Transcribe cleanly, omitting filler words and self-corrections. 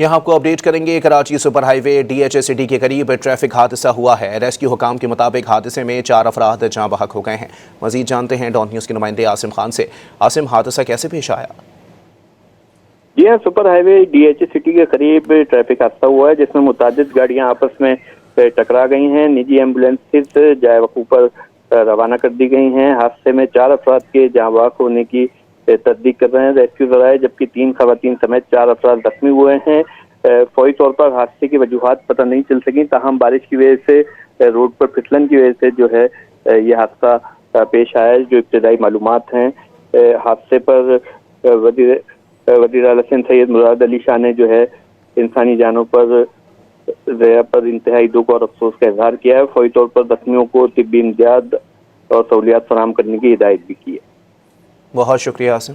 یہاں آپ کو اپڈیٹ کریں گے، کراچی سپر ہائی وے DHA سٹی کے قریب ٹریفک حادثہ ہوا ہے۔ ریسکیو حکام کے مطابق حادثے میں 4 افراد جاں بحق ہو گئے ہیں۔ مزید جانتے ہیں ڈان نیوز کے نمائندے عاصم خان سے۔ عاصم، حادثہ کیسے پیش آیا؟ جی ہاں، سپر ہائی وے DHA سٹی کے قریب ٹریفک حادثہ ہوا ہے جس میں متعدد گاڑیاں آپس میں ٹکرا گئی ہیں۔ نجی ایمبولینسز جائے وقوع پر روانہ کر دی گئی ہیں۔ حادثے میں 4 افراد کے جاں بحق ہونے کی تصدیق کر رہے ہیں ریسکیو ذرائع، جبکہ 3 خواتین سمیت 4 افراد زخمی ہوئے ہیں۔ فوری طور پر حادثے کی وجوہات پتہ نہیں چل سکیں، تاہم بارش کی وجہ سے روڈ پر پھسلن کی وجہ سے جو ہے یہ حادثہ پیش آیا ہے۔ جو ابتدائی معلومات ہیں، حادثے پر وزیر اعلیٰ سندھ سید مراد علی شاہ نے جو ہے انسانی جانوں پر ضیاع پر انتہائی دکھ اور افسوس کا اظہار کیا ہے۔ فوری طور پر زخمیوں کو طبی امداد اور سہولیات فراہم کرنے کی ہدایت بھی کی ہے۔ بہت شکریہ عاصم۔